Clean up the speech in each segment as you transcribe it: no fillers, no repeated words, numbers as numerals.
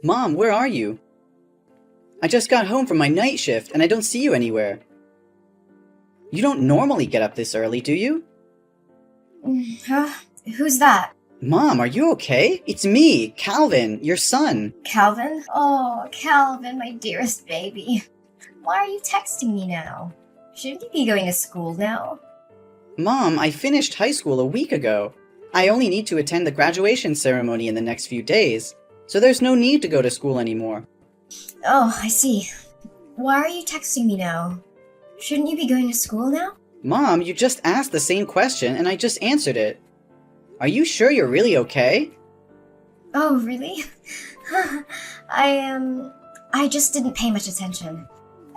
Mom, where are you? I just got home from my night shift and I don't see you anywhere. You don't normally get up this early, do you? Huh? Who's that? Mom, are you okay? It's me, Calvin, your son. Calvin? Oh, Calvin, my dearest baby. Why are you texting me now? Shouldn't you be going to school now? Mom, I finished high school a week ago. I only need to attend the graduation ceremony in the next few days, so there's no need to go to school anymore. Oh, I see. Why are you texting me now? Shouldn't you be going to school now? Mom, you just asked the same question and I just answered it. Are you sure you're really okay? Oh, really? I just didn't pay much attention.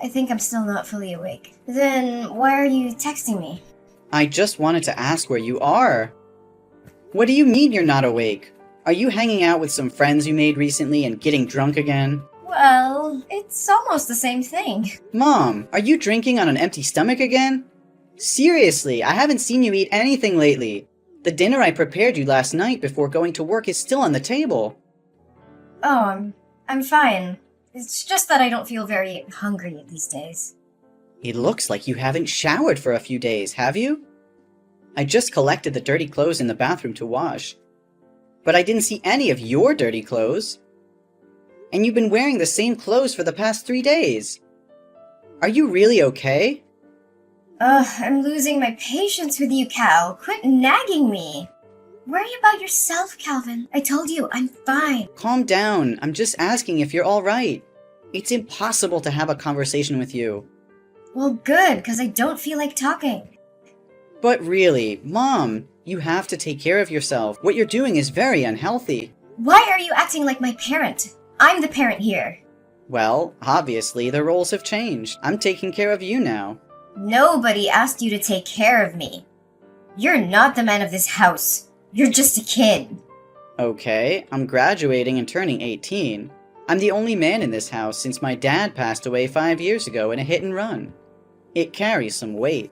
I think I'm still not fully awake. Then why are you texting me? I just wanted to ask where you are. What do you mean you're not awake? Are you hanging out with some friends you made recently and getting drunk again? Well, it's almost the same thing. Mom, are you drinking on an empty stomach again? Seriously, I haven't seen you eat anything lately. The dinner I prepared you last night before going to work is still on the table. Oh, I'm fine. It's just that I don't feel very hungry these days. It looks like you haven't showered for a few days, have you? I just collected the dirty clothes in the bathroom to wash. But I didn't see any of your dirty clothes. And you've been wearing the same clothes for the past 3 days. Are you really okay? I'm losing my patience with you, Cal. Quit nagging me. Worry about yourself, Calvin. I told you, I'm fine. Calm down. I'm just asking if you're alright. It's impossible to have a conversation with you. Well, good, because I don't feel like talking. But really, Mom, you have to take care of yourself. What you're doing is very unhealthy. Why are you acting like my parent? I'm the parent here. Well, obviously, the roles have changed. I'm taking care of you now. Nobody asked you to take care of me. You're not the man of this house. You're just a kid. Okay, I'm graduating and turning 18. I'm the only man in this house since my dad passed away 5 years ago in a hit and run. It carries some weight.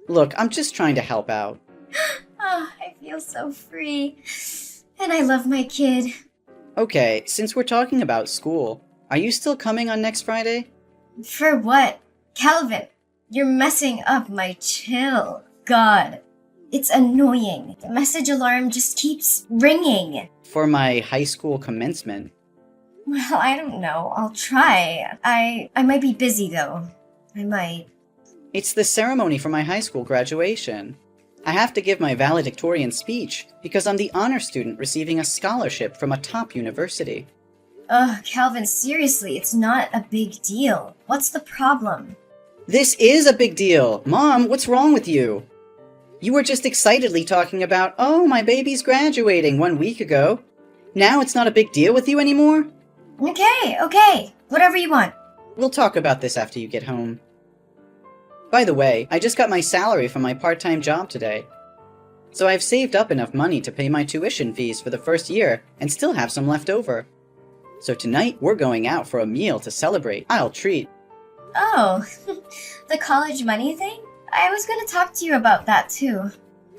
Look, I'm just trying to help out. Oh, I feel so free. And I love my kid. Okay, since we're talking about school, are you still coming on next Friday? For what? Calvin, you're messing up my chill. God, it's annoying. The message alarm just keeps ringing. For my high school commencement. Well, I don't know. I'll try. I might be busy, though. I might. It's the ceremony for my high school graduation. I have to give my valedictorian speech because I'm the honor student receiving a scholarship from a top university. Ugh, Calvin, seriously, it's not a big deal. What's the problem? This is a big deal! Mom, what's wrong with you? You were just excitedly talking about, oh, my baby's graduating 1 week ago. Now it's not a big deal with you anymore? Okay. Whatever you want. We'll talk about this after you get home. By the way, I just got my salary from my part-time job today. So I've saved up enough money to pay my tuition fees for the first year and still have some left over. So tonight, we're going out for a meal to celebrate. I'll treat. Oh, the college money thing? I was gonna talk to you about that too.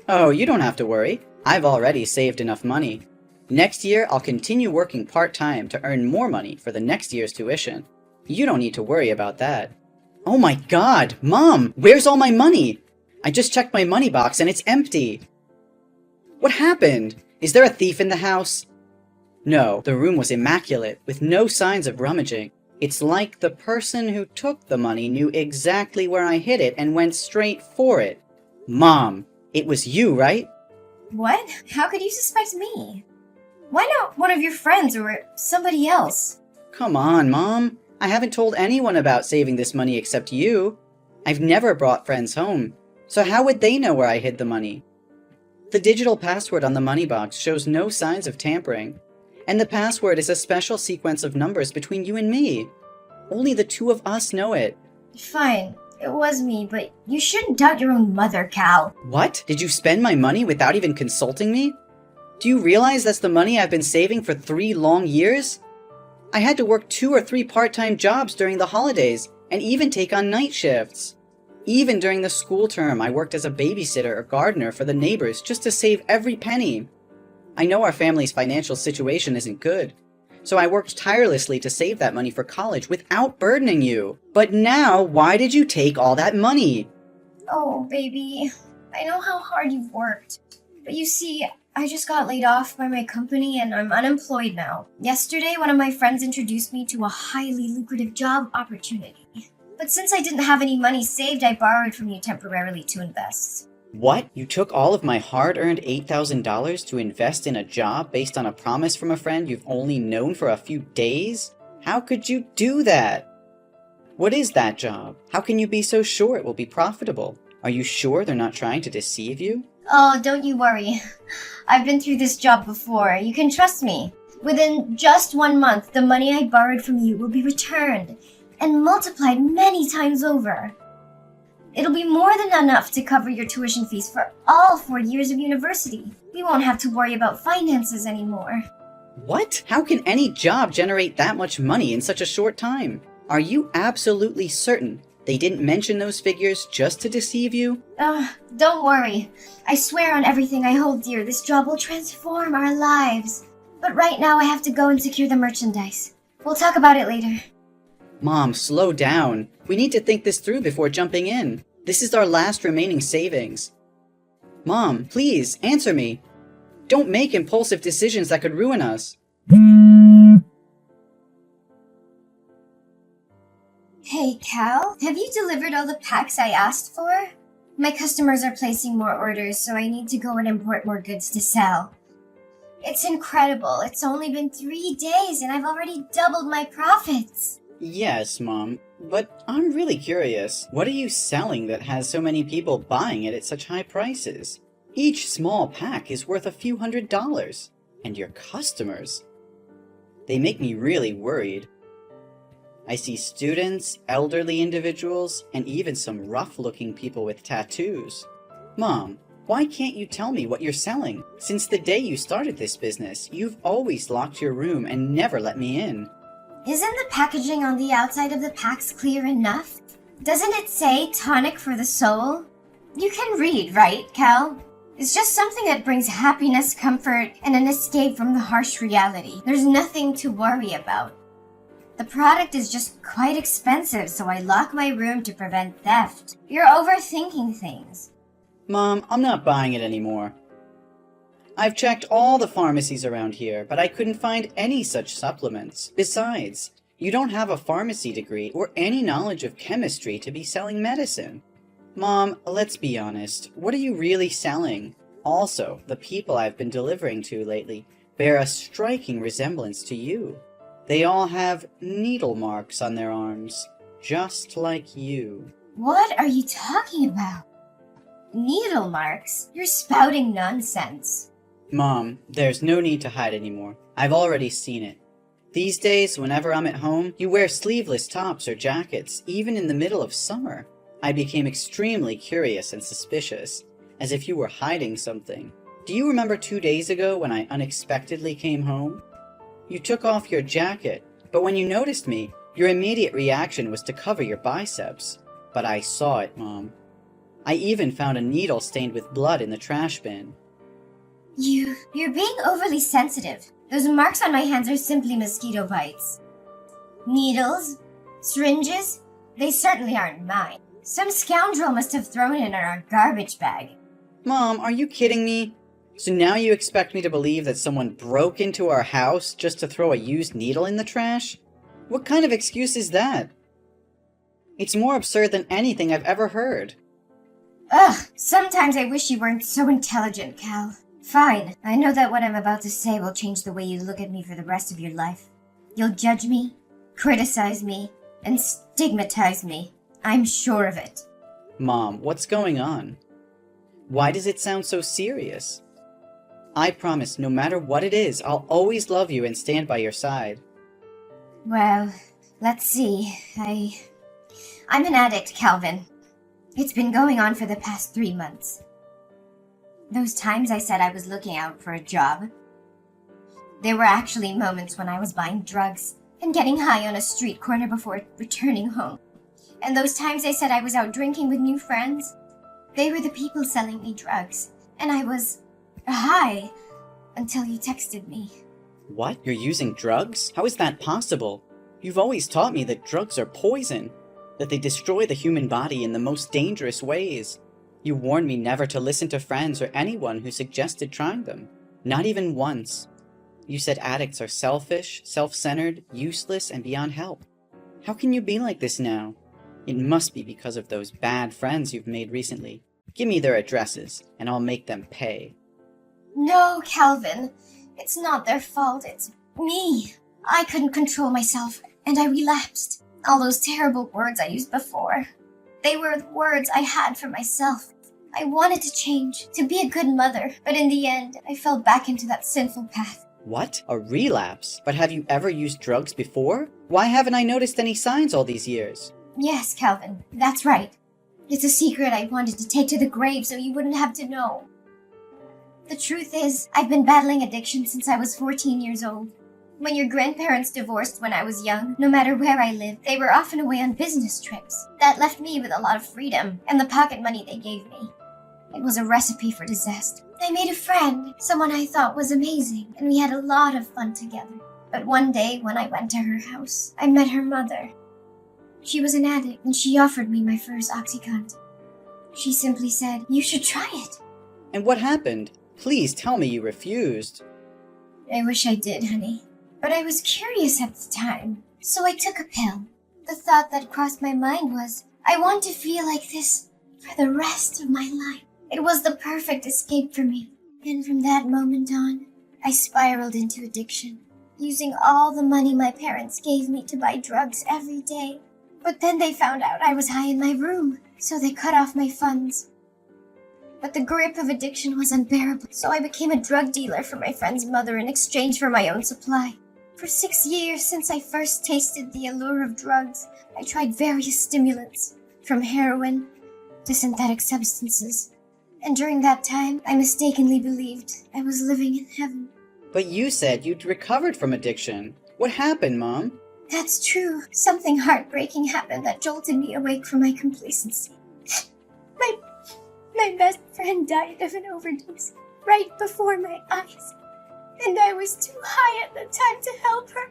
Oh, you don't have to worry. I've already saved enough money. Next year, I'll continue working part-time to earn more money for the next year's tuition. You don't need to worry about that. Oh my god, Mom, where's all my money? I just checked my money box and it's empty. What happened? Is there a thief in the house? No, the room was immaculate, with no signs of rummaging. It's like the person who took the money knew exactly where I hid it and went straight for it. Mom, it was you, right? What? How could you suspect me? Why not one of your friends or somebody else? Come on, Mom. I haven't told anyone about saving this money except you. I've never brought friends home, so how would they know where I hid the money? The digital password on the money box shows no signs of tampering, and the password is a special sequence of numbers between you and me. Only the two of us know it. Fine, it was me, but you shouldn't doubt your own mother, Cal. What? Did you spend my money without even consulting me? Do you realize that's the money I've been saving for 3 long years? I had to work 2 or 3 part-time jobs during the holidays, and even take on night shifts. Even during the school term, I worked as a babysitter or gardener for the neighbors just to save every penny. I know our family's financial situation isn't good, So I worked tirelessly to save that money for college without burdening you. But now, why did you take all that money? Oh, baby, I know how hard you've worked. But you see, I just got laid off by my company and I'm unemployed now. Yesterday, one of my friends introduced me to a highly lucrative job opportunity. But since I didn't have any money saved, I borrowed from you temporarily to invest. What? You took all of my hard-earned $8,000 to invest in a job based on a promise from a friend you've only known for a few days? How could you do that? What is that job? How can you be so sure it will be profitable? Are you sure they're not trying to deceive you? Oh, don't you worry. I've been through this job before. You can trust me. Within just 1 month, the money I borrowed from you will be returned and multiplied many times over. It'll be more than enough to cover your tuition fees for all 4 years of university. We won't have to worry about finances anymore. What? How can any job generate that much money in such a short time? Are you absolutely certain they didn't mention those figures just to deceive you? Don't worry. I swear on everything I hold dear, this job will transform our lives. But right now I have to go and secure the merchandise. We'll talk about it later. Mom, slow down. We need to think this through before jumping in. This is our last remaining savings. Mom, please, answer me. Don't make impulsive decisions that could ruin us. Hey, Cal, have you delivered all the packs I asked for? My customers are placing more orders, so I need to go and import more goods to sell. It's incredible. It's only been 3 days and I've already doubled my profits. Yes, Mom, but I'm really curious. What are you selling that has so many people buying it at such high prices? Each small pack is worth a few $100s. And your customers? They make me really worried. I see students, elderly individuals, and even some rough-looking people with tattoos. Mom, why can't you tell me what you're selling? Since the day you started this business, you've always locked your room and never let me in. Isn't the packaging on the outside of the packs clear enough? Doesn't it say tonic for the soul? You can read, right, Cal? It's just something that brings happiness, comfort, and an escape from the harsh reality. There's nothing to worry about. The product is just quite expensive, so I lock my room to prevent theft. You're overthinking things. Mom, I'm not buying it anymore. I've checked all the pharmacies around here, but I couldn't find any such supplements. Besides, you don't have a pharmacy degree or any knowledge of chemistry to be selling medicine. Mom, let's be honest. What are you really selling? Also, the people I've been delivering to lately bear a striking resemblance to you. They all have needle marks on their arms, just like you. What are you talking about? Needle marks? You're spouting nonsense. Mom, there's no need to hide anymore. I've already seen it. These days, whenever I'm at home, you wear sleeveless tops or jackets, even in the middle of summer. I became extremely curious and suspicious, as if you were hiding something. Do you remember 2 days ago when I unexpectedly came home? You took off your jacket, but when you noticed me, your immediate reaction was to cover your biceps. But I saw it, Mom. I even found a needle stained with blood in the trash bin. You're being overly sensitive. Those marks on my hands are simply mosquito bites. Needles? Syringes? They certainly aren't mine. Some scoundrel must have thrown it in our garbage bag. Mom, are you kidding me? So now you expect me to believe that someone broke into our house just to throw a used needle in the trash? What kind of excuse is that? It's more absurd than anything I've ever heard. Ugh, sometimes I wish you weren't so intelligent, Cal. Fine, I know that what I'm about to say will change the way you look at me for the rest of your life. You'll judge me, criticize me, and stigmatize me. I'm sure of it. Mom, what's going on? Why does it sound so serious? I promise, no matter what it is, I'll always love you and stand by your side. Well, let's see. I'm an addict, Calvin. It's been going on for the past 3 months. Those times I said I was looking out for a job, there were actually moments when I was buying drugs and getting high on a street corner before returning home. And those times I said I was out drinking with new friends, they were the people selling me drugs, and I was high until you texted me. What? You're using drugs? How is that possible? You've always taught me that drugs are poison, that they destroy the human body in the most dangerous ways. You warned me never to listen to friends or anyone who suggested trying them. Not even once. You said addicts are selfish, self-centered, useless, and beyond help. How can you be like this now? It must be because of those bad friends you've made recently. Give me their addresses, and I'll make them pay. No, Calvin. It's not their fault, it's me. I couldn't control myself, and I relapsed. All those terrible words I used before. They were the words I had for myself. I wanted to change, to be a good mother, but in the end, I fell back into that sinful path. What? A relapse? But have you ever used drugs before? Why haven't I noticed any signs all these years? Yes, Calvin, that's right. It's a secret I wanted to take to the grave so you wouldn't have to know. The truth is, I've been battling addiction since I was 14 years old. When your grandparents divorced when I was young, no matter where I lived, they were often away on business trips. That left me with a lot of freedom and the pocket money they gave me. It was a recipe for disaster. I made a friend, someone I thought was amazing, and we had a lot of fun together. But one day, when I went to her house, I met her mother. She was an addict, and she offered me my first OxyContin. She simply said, "You should try it." And what happened? Please tell me you refused. I wish I did, honey. But I was curious at the time, so I took a pill. The thought that crossed my mind was, I want to feel like this for the rest of my life. It was the perfect escape for me. And from that moment on, I spiraled into addiction, using all the money my parents gave me to buy drugs every day. But then they found out I was high in my room, so they cut off my funds. But the grip of addiction was unbearable, so I became a drug dealer for my friend's mother in exchange for my own supply. For 6 years since I first tasted the allure of drugs, I tried various stimulants, from heroin to synthetic substances. And during that time, I mistakenly believed I was living in heaven. But you said you'd recovered from addiction. What happened, Mom? That's true. Something heartbreaking happened that jolted me awake from my complacency. My best friend died of an overdose right before my eyes, and I was too high at the time to help her.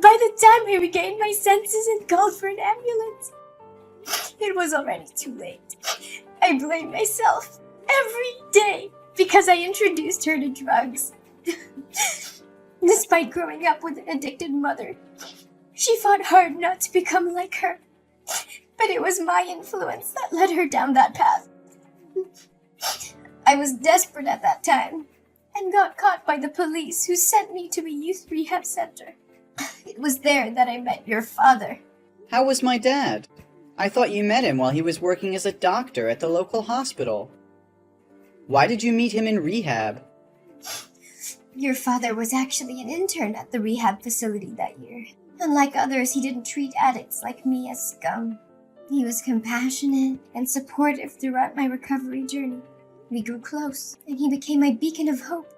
By the time I regained my senses and called for an ambulance, it was already too late. I blame myself every day because I introduced her to drugs. Despite growing up with an addicted mother, she fought hard not to become like her. But it was my influence that led her down that path. I was desperate at that time and got caught by the police, who sent me to a youth rehab center. It was there that I met your father. How was my dad? I thought you met him while he was working as a doctor at the local hospital. Why did you meet him in rehab? Your father was actually an intern at the rehab facility that year. Unlike others, he didn't treat addicts like me as scum. He was compassionate and supportive throughout my recovery journey. We grew close, and he became my beacon of hope.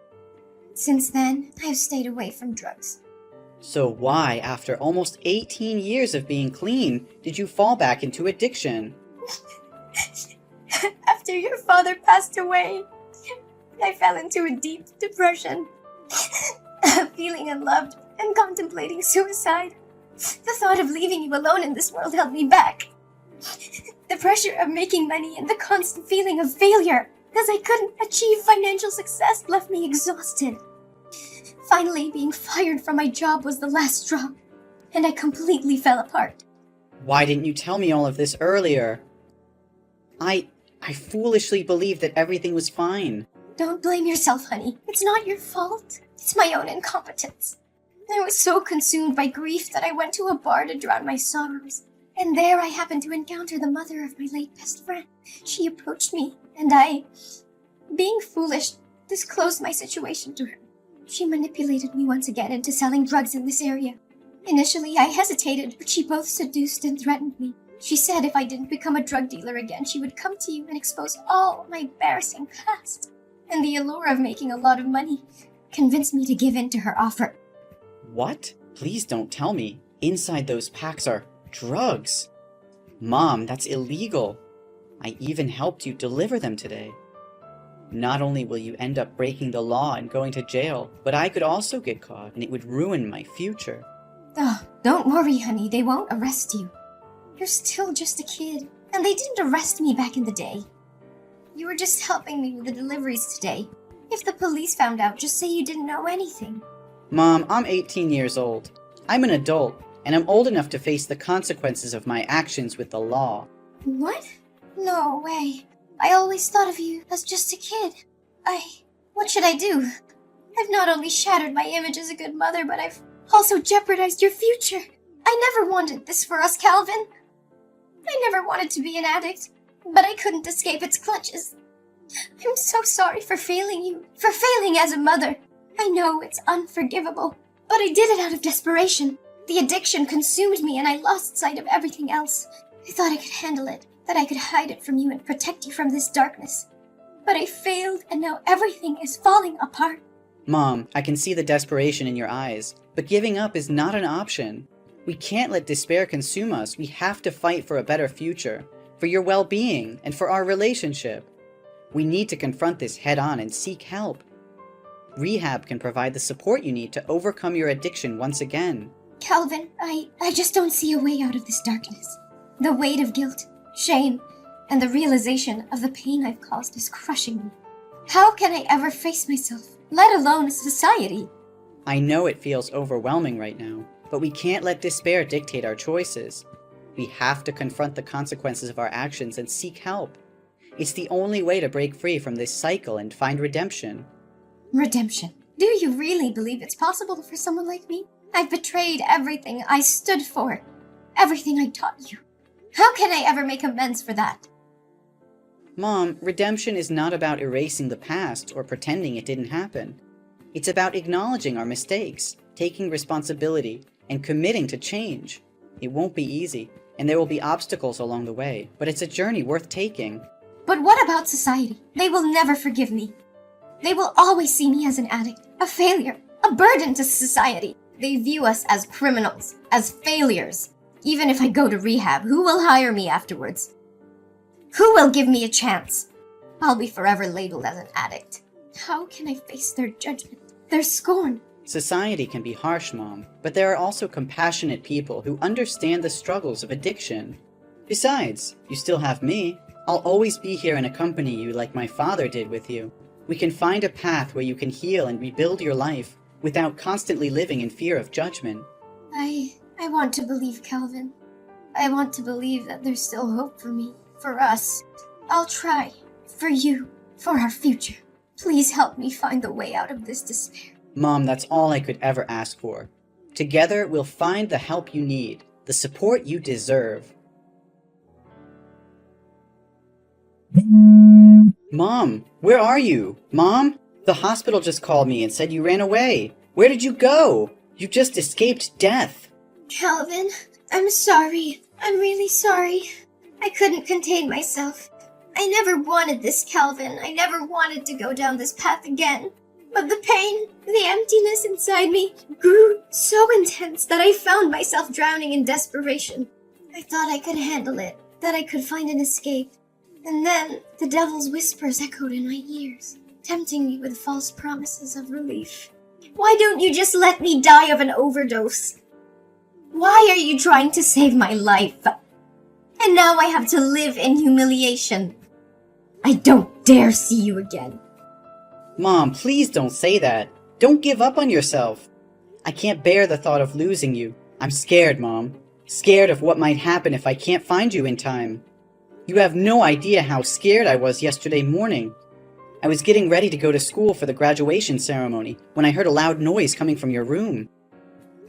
Since then, I have stayed away from drugs. So why, after almost 18 years of being clean, did you fall back into addiction? After your father passed away, I fell into a deep depression, feeling unloved and contemplating suicide. The thought of leaving you alone in this world held me back. The pressure of making money and the constant feeling of failure, as I couldn't achieve financial success, left me exhausted. Finally, being fired from my job was the last straw, and I completely fell apart. Why didn't you tell me all of this earlier? I foolishly believed that everything was fine. Don't blame yourself, honey. It's not your fault. It's my own incompetence. I was so consumed by grief that I went to a bar to drown my sorrows. And there I happened to encounter the mother of my late best friend. She approached me, and I, being foolish, disclosed my situation to her. She manipulated me once again into selling drugs in this area. Initially, I hesitated, but she both seduced and threatened me. She said if I didn't become a drug dealer again, she would come to you and expose all my embarrassing past. And the allure of making a lot of money convinced me to give in to her offer. What? Please don't tell me. Inside those packs are drugs. Mom, that's illegal. I even helped you deliver them today. Not only will you end up breaking the law and going to jail, but I could also get caught and it would ruin my future. Oh, don't worry, honey. They won't arrest you. You're still just a kid, and they didn't arrest me back in the day. You were just helping me with the deliveries today. If the police found out, just say you didn't know anything. Mom, I'm 18 years old. I'm an adult, and I'm old enough to face the consequences of my actions with the law. What? No way. I always thought of you as just a kid. What should I do? I've not only shattered my image as a good mother, but I've also jeopardized your future. I never wanted this for us, Calvin. I never wanted to be an addict, but I couldn't escape its clutches. I'm so sorry for failing you, for failing as a mother. I know it's unforgivable, but I did it out of desperation. The addiction consumed me and I lost sight of everything else. I thought I could handle it, that I could hide it from you and protect you from this darkness. But I failed and now everything is falling apart. Mom, I can see the desperation in your eyes, but giving up is not an option. We can't let despair consume us. We have to fight for a better future, for your well-being, and for our relationship. We need to confront this head-on and seek help. Rehab can provide the support you need to overcome your addiction once again. Calvin, I just don't see a way out of this darkness. The weight of guilt, shame, and the realization of the pain I've caused is crushing me. How can I ever face myself, let alone society? I know it feels overwhelming right now, but we can't let despair dictate our choices. We have to confront the consequences of our actions and seek help. It's the only way to break free from this cycle and find redemption. Redemption? Do you really believe it's possible for someone like me? I've betrayed everything I stood for, everything I taught you. How can I ever make amends for that? Mom, redemption is not about erasing the past or pretending it didn't happen. It's about acknowledging our mistakes, taking responsibility, and committing to change. It won't be easy, and there will be obstacles along the way, but it's a journey worth taking. But what about society? They will never forgive me. They will always see me as an addict, a failure, a burden to society. They view us as criminals, as failures. Even if I go to rehab, who will hire me afterwards? Who will give me a chance? I'll be forever labeled as an addict. How can I face their judgment, their scorn? Society can be harsh, Mom, but there are also compassionate people who understand the struggles of addiction. Besides, you still have me. I'll always be here and accompany you like my father did with you. We can find a path where you can heal and rebuild your life without constantly living in fear of judgment. I want to believe, Calvin. I want to believe that there's still hope for me, for us. I'll try. For you. For our future. Please help me find the way out of this despair. Mom, that's all I could ever ask for. Together, we'll find the help you need, the support you deserve. Mom, where are you? Mom? The hospital just called me and said you ran away. Where did you go? You just escaped death. Calvin, I'm sorry. I'm really sorry. I couldn't contain myself. I never wanted this, Calvin. I never wanted to go down this path again. But the pain, the emptiness inside me grew so intense that I found myself drowning in desperation. I thought I could handle it, that I could find an escape. And then the devil's whispers echoed in my ears, tempting me with false promises of relief. Why don't you just let me die of an overdose? Why are you trying to save my life? And now I have to live in humiliation. I don't dare see you again. Mom, please don't say that. Don't give up on yourself. I can't bear the thought of losing you. I'm scared, Mom. Scared of what might happen if I can't find you in time. You have no idea how scared I was yesterday morning. I was getting ready to go to school for the graduation ceremony when I heard a loud noise coming from your room.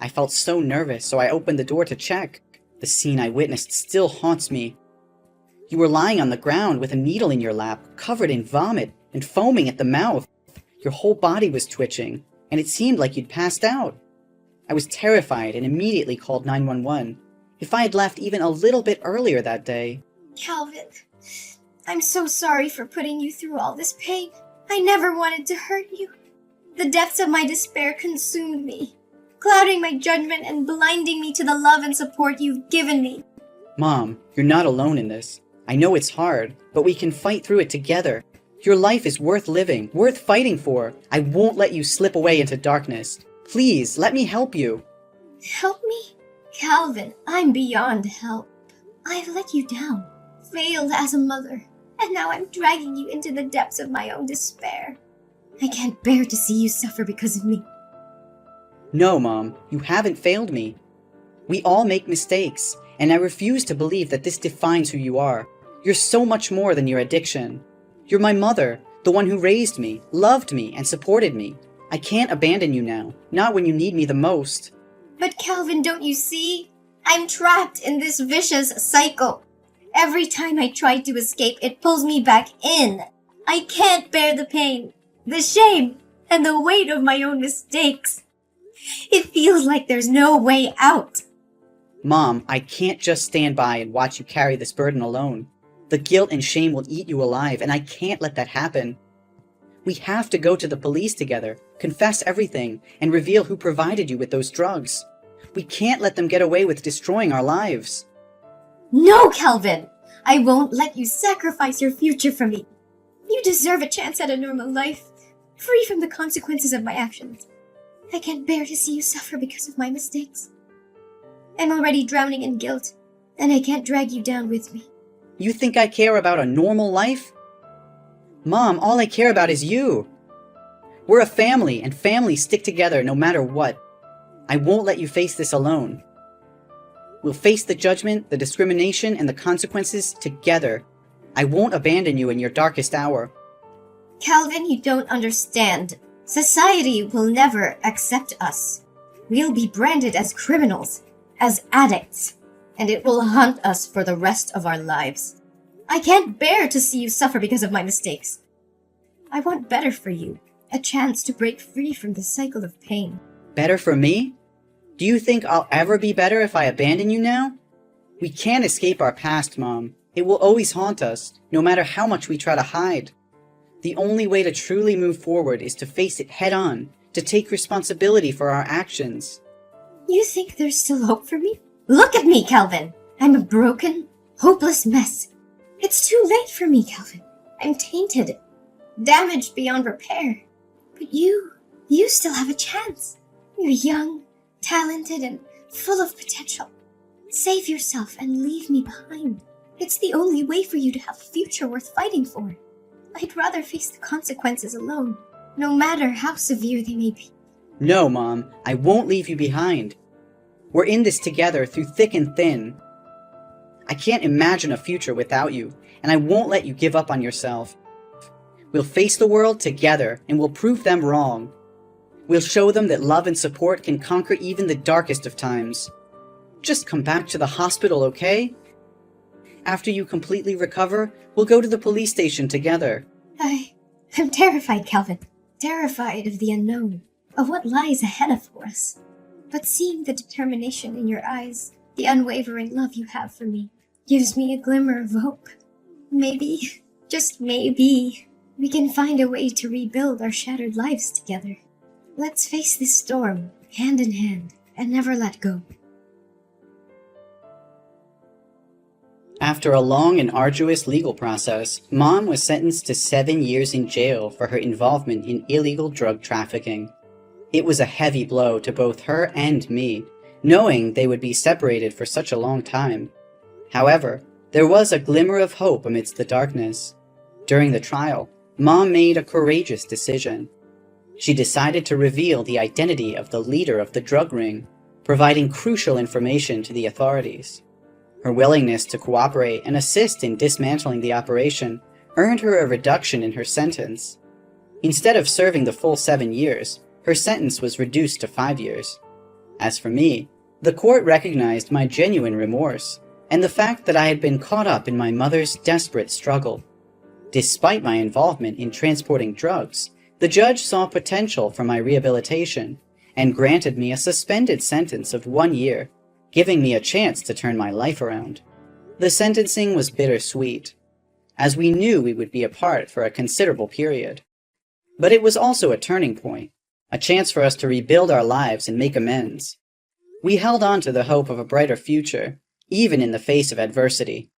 I felt so nervous, so I opened the door to check. The scene I witnessed still haunts me. You were lying on the ground with a needle in your lap, covered in vomit and foaming at the mouth. Your whole body was twitching, and it seemed like you'd passed out. I was terrified and immediately called 911. If I had left even a little bit earlier that day... Calvin, I'm so sorry for putting you through all this pain. I never wanted to hurt you. The depths of my despair consumed me, clouding my judgment and blinding me to the love and support you've given me. Mom, you're not alone in this. I know it's hard, but we can fight through it together. Your life is worth living, worth fighting for. I won't let you slip away into darkness. Please, let me help you. Help me? Calvin, I'm beyond help. I've let you down, failed as a mother, and now I'm dragging you into the depths of my own despair. I can't bear to see you suffer because of me. No, Mom, you haven't failed me. We all make mistakes, and I refuse to believe that this defines who you are. You're so much more than your addiction. You're my mother, the one who raised me, loved me, and supported me. I can't abandon you now, not when you need me the most. But Calvin, don't you see? I'm trapped in this vicious cycle. Every time I try to escape, it pulls me back in. I can't bear the pain, the shame, and the weight of my own mistakes. It feels like there's no way out. Mom, I can't just stand by and watch you carry this burden alone. The guilt and shame will eat you alive, and I can't let that happen. We have to go to the police together, confess everything, and reveal who provided you with those drugs. We can't let them get away with destroying our lives. No, Calvin! I won't let you sacrifice your future for me. You deserve a chance at a normal life, free from the consequences of my actions. I can't bear to see you suffer because of my mistakes. I'm already drowning in guilt, and I can't drag you down with me. You think I care about a normal life? Mom, all I care about is you. We're a family, and families stick together no matter what. I won't let you face this alone. We'll face the judgment, the discrimination, and the consequences together. I won't abandon you in your darkest hour. Calvin, you don't understand. Society will never accept us. We'll be branded as criminals, as addicts, and it will haunt us for the rest of our lives. I can't bear to see you suffer because of my mistakes. I want better for you, a chance to break free from the cycle of pain. Better for me? Do you think I'll ever be better if I abandon you now? We can't escape our past, Mom. It will always haunt us, no matter how much we try to hide. The only way to truly move forward is to face it head on, to take responsibility for our actions. You think there's still hope for me? Look at me, Calvin! I'm a broken, hopeless mess. It's too late for me, Calvin. I'm tainted, damaged beyond repair. But you still have a chance. You're young, talented, and full of potential. Save yourself and leave me behind. It's the only way for you to have a future worth fighting for. I'd rather face the consequences alone, no matter how severe they may be. No, Mom, I won't leave you behind. We're in this together through thick and thin. I can't imagine a future without you, and I won't let you give up on yourself. We'll face the world together, and we'll prove them wrong. We'll show them that love and support can conquer even the darkest of times. Just come back to the hospital, okay? After you completely recover, we'll go to the police station together. I'm terrified, Calvin. Terrified of the unknown, of what lies ahead of us. But seeing the determination in your eyes, the unwavering love you have for me, gives me a glimmer of hope. Maybe, just maybe, we can find a way to rebuild our shattered lives together. Let's face this storm, hand in hand, and never let go. After a long and arduous legal process, Mom was sentenced to 7 years in jail for her involvement in illegal drug trafficking. It was a heavy blow to both her and me, knowing they would be separated for such a long time. However, there was a glimmer of hope amidst the darkness. During the trial, Mom made a courageous decision. She decided to reveal the identity of the leader of the drug ring, providing crucial information to the authorities. Her willingness to cooperate and assist in dismantling the operation earned her a reduction in her sentence. Instead of serving the full 7 years, her sentence was reduced to 5 years. As for me, the court recognized my genuine remorse and the fact that I had been caught up in my mother's desperate struggle. Despite my involvement in transporting drugs, the judge saw potential for my rehabilitation and granted me a suspended sentence of 1 year, giving me a chance to turn my life around. The sentencing was bittersweet, as we knew we would be apart for a considerable period. But it was also a turning point, a chance for us to rebuild our lives and make amends. We held on to the hope of a brighter future, even in the face of adversity.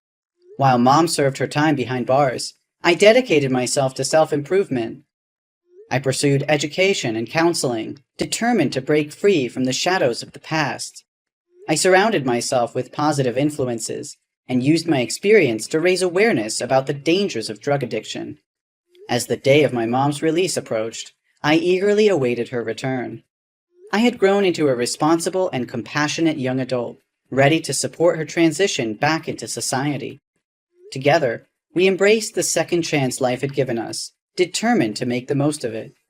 While Mom served her time behind bars, I dedicated myself to self-improvement. I pursued education and counseling, determined to break free from the shadows of the past. I surrounded myself with positive influences and used my experience to raise awareness about the dangers of drug addiction. As the day of my mom's release approached, I eagerly awaited her return. I had grown into a responsible and compassionate young adult, ready to support her transition back into society. Together, we embraced the second chance life had given us, determined to make the most of it.